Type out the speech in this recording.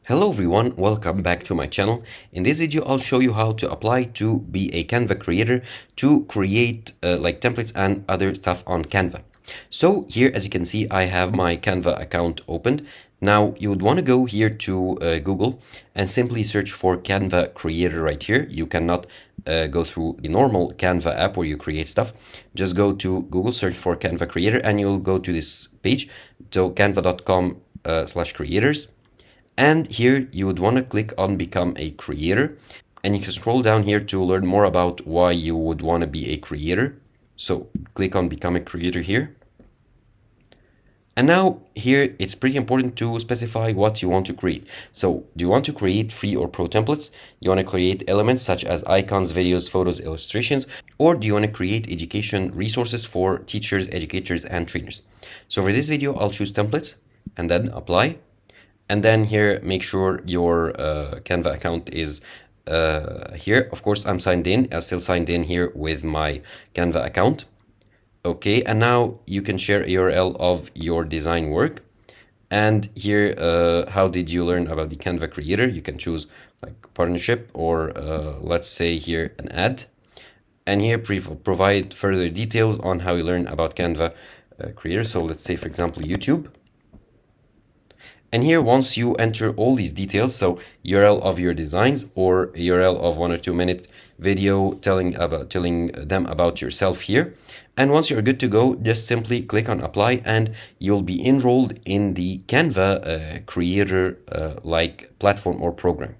Hello everyone, welcome back to my channel. In this video, I'll show you how to apply to be a Canva creator to create like templates and other stuff on Canva. So here, as you can see, I have my Canva account opened. Now you would want to go here to Google and simply search for Canva Creator right here. You cannot go through the normal Canva app where you create stuff. Just go to Google, search for Canva Creator, and you'll go to this page, so canva.com/creators. And here you would want to click on become a creator, and you can scroll down here to learn more about why you would want to be a creator. So click on become a creator here. And now here it's pretty important to specify what you want to create. So do you want to create free or pro templates? You want to create elements such as icons, videos, photos, illustrations, or do you want to create education resources for teachers, educators, and trainers? So for this video, I'll choose templates and then apply. And then here, make sure your Canva account is here. Of course, I'm signed in. I'm still signed in here with my Canva account. Okay, and now you can share a URL of your design work. And here, how did you learn about the Canva Creator? You can choose like partnership or let's say here an ad. And here provide further details on how you learn about Canva Creator. So let's say, for example, YouTube. And here, once you enter all these details, so URL of your designs or URL of 1 or 2 minute video telling them about yourself here. And once you're good to go, just simply click on apply and you'll be enrolled in the Canva creator like platform or program.